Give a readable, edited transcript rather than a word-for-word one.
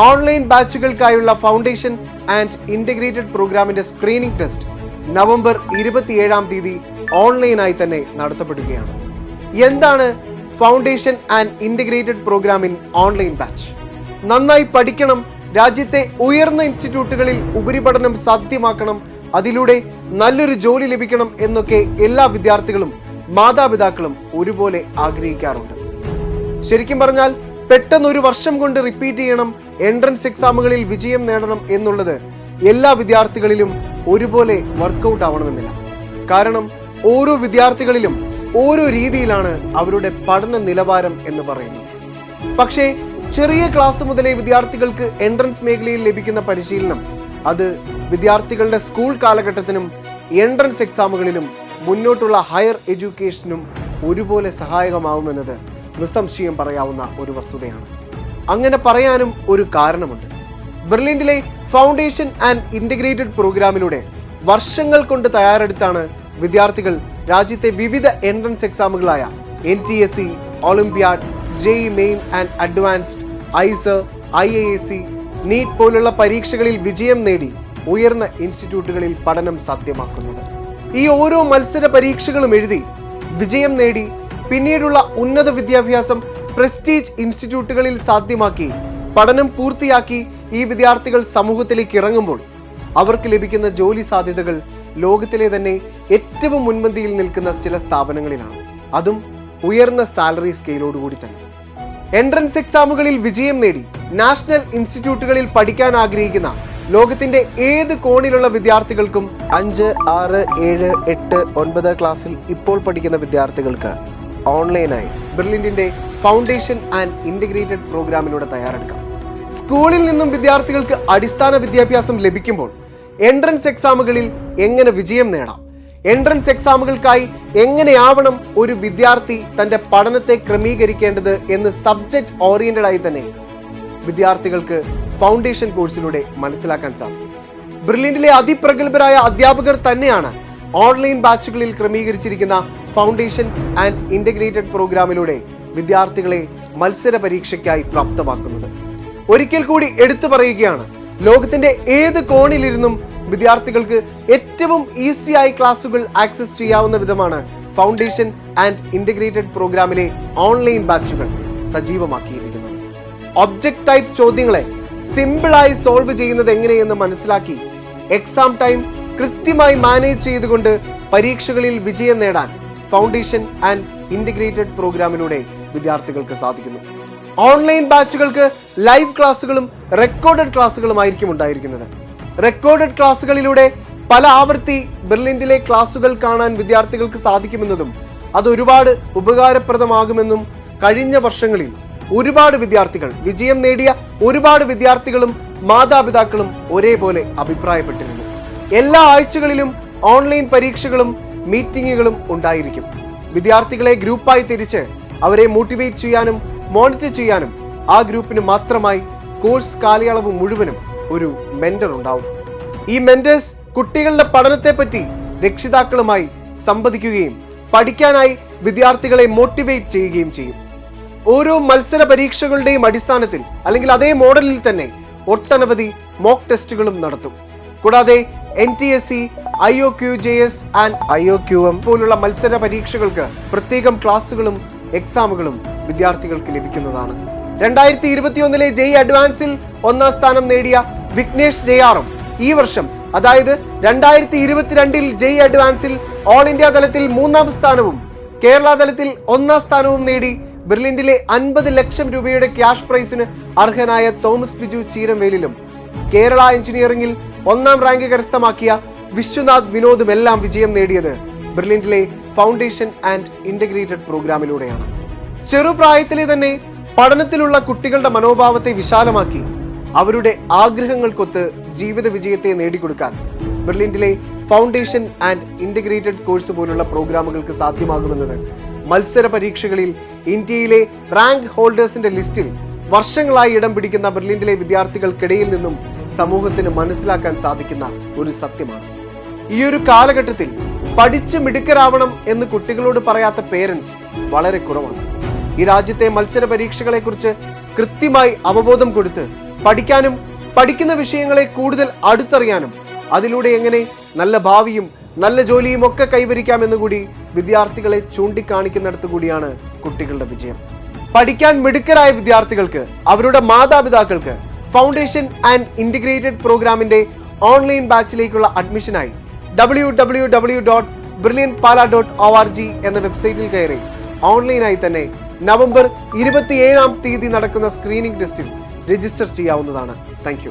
Online ബാച്ചുകൾക്കായുള്ള foundation and integrated പ്രോഗ്രാമിന്റെ screening test November 27 ഓൺലൈനായി തന്നെ നടത്തപ്പെടുകയാണ്. എന്താണ് foundation and integrated programme in online batch? നന്നായി പഠിക്കണം, രാജ്യത്തെ ഉയർന്ന ഇൻസ്റ്റിറ്റ്യൂട്ടുകളിൽ ഉപരിപഠനം സാധ്യമാക്കണം, അതിലൂടെ നല്ലൊരു ജോലി ലഭിക്കണം എന്നൊക്കെ എല്ലാ വിദ്യാർത്ഥികളും മാതാപിതാക്കളും ഒരുപോലെ ആഗ്രഹിക്കാറുണ്ട്. ശരിക്കും പറഞ്ഞാൽ പെട്ടെന്ന് ഒരു വർഷം കൊണ്ട് റിപ്പീറ്റ് ചെയ്യണം, എൻട്രൻസ് എക്സാമുകളിൽ വിജയം നേടണം എന്നുള്ളത് എല്ലാ വിദ്യാർത്ഥികളിലും ഒരുപോലെ വർക്കൗട്ട് ആവണമെന്നില്ല. കാരണം ഓരോ വിദ്യാർത്ഥികളിലും ഓരോ രീതിയിലാണ് അവരുടെ പഠന നിലവാരം എന്ന് പറയുന്നത്. പക്ഷേ ചെറിയ ക്ലാസ് മുതലേ വിദ്യാർത്ഥികൾക്ക് എൻട്രൻസ് മേഖലയിൽ ലഭിക്കുന്ന പരിശീലനം അത് വിദ്യാർത്ഥികളുടെ സ്കൂൾ കാലഘട്ടത്തിനും എൻട്രൻസ് എക്സാമുകളിലും മുന്നോട്ടുള്ള ഹയർ എഡ്യൂക്കേഷനും ഒരുപോലെ സഹായകമാവുമെന്നത് നിസ്സംശയം പറയാവുന്ന ഒരു വസ്തുതയാണ്. അങ്ങനെ പറയാനും ഒരു കാരണമുണ്ട്. ബെർലിനിലെ ഫൗണ്ടേഷൻ ആൻഡ് ഇന്റഗ്രേറ്റഡ് പ്രോഗ്രാമിലൂടെ വർഷങ്ങൾ കൊണ്ട് തയ്യാറെടുത്താണ് വിദ്യാർത്ഥികൾ രാജ്യത്തെ വിവിധ എൻട്രൻസ് എക്സാമുകളായ NTSE, olympiad, JEE main and advanced, IISER, IISc, NEET പോലുള്ള പരീക്ഷകളിൽ വിജയം നേടി ഉയർന്ന ഇൻസ്റ്റിറ്റ്യൂട്ടുകളിൽ പഠനം സാധ്യമാക്കുന്നത്. ഈ ഓരോ മത്സര പരീക്ഷകളും എഴുതി വിജയം നേടി പിന്നീടുള്ള ഉന്നത വിദ്യാഭ്യാസം പ്രസ്റ്റീജ് ഇൻസ്റ്റിറ്റ്യൂട്ടുകളിൽ സാധ്യമാക്കി പഠനം പൂർത്തിയാക്കി ഈ വിദ്യാർത്ഥികൾ സമൂഹത്തിലേക്ക് ഇറങ്ങുമ്പോൾ അവർക്ക് ലഭിക്കുന്ന ജോലി സാധ്യതകൾ ലോകത്തിലെ തന്നെ ഏറ്റവും മുൻപന്തിയിൽ നിൽക്കുന്ന ചില സ്ഥാപനങ്ങളിലാണ്, അതും ഉയർന്ന സാലറി സ്കെയിലോടുകൂടി തന്നെ. എൻട്രൻസ് എക്സാമുകളിൽ വിജയം നേടി നാഷണൽ ഇൻസ്റ്റിറ്റ്യൂട്ടുകളിൽ പഠിക്കാൻ ആഗ്രഹിക്കുന്ന ലോകത്തിന്റെ ഏത് കോണിലുള്ള വിദ്യാർത്ഥികൾക്കും 5, 6, 7, 8, 9 ക്ലാസ്സിൽ ഇപ്പോൾ പഠിക്കുന്ന വിദ്യാർത്ഥികൾക്ക് ഓൺലൈനായി ബെർലിനിന്റെ ഫൗണ്ടേഷൻ ആൻഡ് ഇന്റഗ്രേറ്റഡ് പ്രോഗ്രാമിലൂടെ തയ്യാറെടുക്കാം. സ്കൂളിൽ നിന്നും വിദ്യാർത്ഥികൾക്ക് അടിസ്ഥാന വിദ്യാഭ്യാസം ലഭിക്കുമ്പോൾ എൻട്രൻസ് എക്സാമുകളിൽ എങ്ങനെ വിജയം നേടാം, എൻട്രൻസ് എക്സാമുകൾക്കായി എങ്ങനെയാവണം ഒരു വിദ്യാർത്ഥി തന്റെ പഠനത്തെ ക്രമീകരിക്കേണ്ടത് എന്ന് സബ്ജക്ട് ഓറിയന്റഡ് ആയി തന്നെ വിദ്യാർത്ഥികൾക്ക് ഫൗണ്ടേഷൻ കോഴ്സിലൂടെ മനസ്സിലാക്കാൻ സാധിക്കും. ബെർലിനിലെ അതിപ്രഗത്ഭരായ അധ്യാപകർ തന്നെയാണ് ഓൺലൈൻ ബാച്ചുകളിൽ ക്രമീകരിച്ചിരിക്കുന്ന ഫൗണ്ടേഷൻ ആൻഡ് ഇന്റഗ്രേറ്റഡ് പ്രോഗ്രാമിലൂടെ വിദ്യാർത്ഥികളെ മത്സര പരീക്ഷയ്ക്കായി പ്രാപ്തമാക്കുന്നത്. ഒരിക്കൽ കൂടി എടുത്തു പറയുകയാണ്, ലോകത്തിന്റെ ഏത് കോണിലിരുന്നും വിദ്യാർത്ഥികൾക്ക് ഏറ്റവും ഈസിയായി ക്ലാസുകൾ ആക്സസ് ചെയ്യാവുന്ന വിധമാണ് ഫൗണ്ടേഷൻ ആൻഡ് ഇന്റഗ്രേറ്റഡ് പ്രോഗ്രാമിലെ ഓൺലൈൻ ബാച്ചുകൾ സജീവമാക്കിയിരിക്കുന്നത്. ഒബ്ജക്ട് ടൈപ്പ് ചോദ്യങ്ങളെ സിമ്പിളായി സോൾവ് ചെയ്യുന്നത് എങ്ങനെയെന്ന് മനസ്സിലാക്കി എക്സാം ടൈം കൃത്യമായി മാനേജ് ചെയ്തുകൊണ്ട് പരീക്ഷകളിൽ വിജയം നേടാൻ ഫൗണ്ടേഷൻ ആൻഡ് ഇന്റഗ്രേറ്റഡ് പ്രോഗ്രാമിലൂടെ വിദ്യാർത്ഥികൾക്ക് സാധിക്കുന്നു. ഓൺലൈൻ ബാച്ചുകൾക്ക് ലൈവ് ക്ലാസുകളും റെക്കോർഡഡ് ക്ലാസുകളുമായിരിക്കും ഉണ്ടായിരിക്കുന്നത്. റെക്കോർഡഡ് ക്ലാസുകളിലൂടെ പല ആവർത്തി ബെർലിനിലെ ക്ലാസുകൾ കാണാൻ വിദ്യാർത്ഥികൾക്ക് സാധിക്കുമെന്നതും അത് ഒരുപാട് ഉപകാരപ്രദമാകുമെന്നും കഴിഞ്ഞ വർഷങ്ങളിൽ ഒരുപാട് വിദ്യാർത്ഥികൾ വിജയം നേടിയ ഒരുപാട് വിദ്യാർത്ഥികളും മാതാപിതാക്കളും ഒരേപോലെ അഭിപ്രായപ്പെട്ടിരുന്നു. എല്ലാ ആഴ്ചകളിലും ഓൺലൈൻ പരീക്ഷകളും മീറ്റിങ്ങുകളും ഉണ്ടായിരിക്കും. വിദ്യാർത്ഥികളെ ഗ്രൂപ്പായി തിരിച്ച് അവരെ മോട്ടിവേറ്റ് ചെയ്യാനും മോണിറ്റർ ചെയ്യാനും ആ ഗ്രൂപ്പിന് മാത്രമായി കോഴ്സ് കാലയളവ് മുഴുവനും ഒരു മെന്റർ ഉണ്ടാവും. ഈ മെന്റേഴ്സ് കുട്ടികളുടെ പഠനത്തെ പറ്റി രക്ഷിതാക്കളുമായി സംവദിക്കുകയും പഠിക്കാനായി വിദ്യാർത്ഥികളെ മോട്ടിവേറ്റ് ചെയ്യുകയും ചെയ്യും. ഓരോ മത്സര പരീക്ഷകളുടെയും അടിസ്ഥാനത്തിൽ അല്ലെങ്കിൽ അതേ മോഡലിൽ തന്നെ ഒട്ടനവധി മോക്ക് ടെസ്റ്റുകളും നടത്തും. കൂടാതെ NTSE, IOQJS ആൻഡ് IOQM പോലുള്ള മത്സര പരീക്ഷകൾക്ക് പ്രത്യേകം ക്ലാസുകളും എക്സാമുകളും വിദ്യാർത്ഥികൾക്ക് ലഭിക്കുന്നതാണ്. 2021 JEE അഡ്വാൻസിൽ 1ാം സ്ഥാനം നേടിയ വിഘ്നേഷ് JRും ഈ വർഷം അതായത് 2022 JEE അഡ്വാൻസിൽ ഓൾ ഇന്ത്യ തലത്തിൽ 3ാം സ്ഥാനവും കേരള തലത്തിൽ 1ാം സ്ഥാനവും നേടി ബെർലിനിലെ 50 ലക്ഷം രൂപയുടെ ക്യാഷ് പ്രൈസിന് അർഹനായ തോമസ് ബിജു ചീരംവേലിലും കേരള എഞ്ചിനീയറിംഗിൽ 1ാം റാങ്ക് കരസ്ഥമാക്കിയ വിശ്വനാഥ് വിനോദും എല്ലാം വിജയം നേടിയത് ബെർലിനിലെ ഫൗണ്ടേഷൻ ആൻഡ് ഇന്റഗ്രേറ്റഡ് പ്രോഗ്രാമിലൂടെയാണ്. ചെറുപ്രായത്തിലെ തന്നെ പഠനത്തിലുള്ള കുട്ടികളുടെ മനോഭാവത്തെ വിശാലമാക്കി അവരുടെ ആഗ്രഹങ്ങൾക്കൊത്ത് ജീവിത വിജയത്തെ നേടിക്കൊടുക്കാൻ ബെർലിനിലെ ഫൗണ്ടേഷൻ ആൻഡ് ഇന്റഗ്രേറ്റഡ് കോഴ്സ് പോലുള്ള പ്രോഗ്രാമുകൾക്ക് സാധ്യമാകുമെന്നത് മത്സര പരീക്ഷകളിൽ ഇന്ത്യയിലെ റാങ്ക് ഹോൾഡേഴ്സിന്റെ ലിസ്റ്റിൽ വർഷങ്ങളായി ഇടം പിടിക്കുന്ന ബെർലിനിലെ വിദ്യാർത്ഥികൾക്കിടയിൽ നിന്നും സമൂഹത്തിന് മനസ്സിലാക്കാൻ സാധിക്കുന്ന ഒരു സത്യമാണ്. ഈ ഒരു കാലഘട്ടത്തിൽ പഠിച്ച് മിടുക്കരാവണം എന്ന് കുട്ടികളോട് പറയാത്ത പേരൻസ് വളരെ കുറവാണ്. ഈ രാജ്യത്തെ മത്സര പരീക്ഷകളെ കുറിച്ച് കൃത്യമായി അവബോധം കൊടുത്ത് പഠിക്കാനും പഠിക്കുന്ന വിഷയങ്ങളെ കൂടുതൽ അടുത്തറിയാനും അതിലൂടെ എങ്ങനെ നല്ല ഭാവിയും നല്ല ജോലിയും ഒക്കെ കൈവരിക്കാമെന്ന് കൂടി വിദ്യാർത്ഥികളെ ചൂണ്ടിക്കാണിക്കുന്നിടത്ത് കൂടിയാണ് കുട്ടികളുടെ വിജയം. പഠിക്കാൻ മിടുക്കരായ വിദ്യാർത്ഥികൾക്ക് അവരുടെ മാതാപിതാക്കൾക്ക് ഫൗണ്ടേഷൻ ആൻഡ് ഇന്റഗ്രേറ്റഡ് പ്രോഗ്രാമിന്റെ ഓൺലൈൻ ബാച്ചിലേക്കുള്ള അഡ്മിഷനായി www.brilliantpala.org എന്ന വെബ്സൈറ്റിൽ കയറി ഓൺലൈനായി തന്നെ നവംബർ 27 നടക്കുന്ന സ്ക്രീനിംഗ് ടെസ്റ്റിൽ രജിസ്റ്റർ ചെയ്യാവുന്നതാണ്. താങ്ക്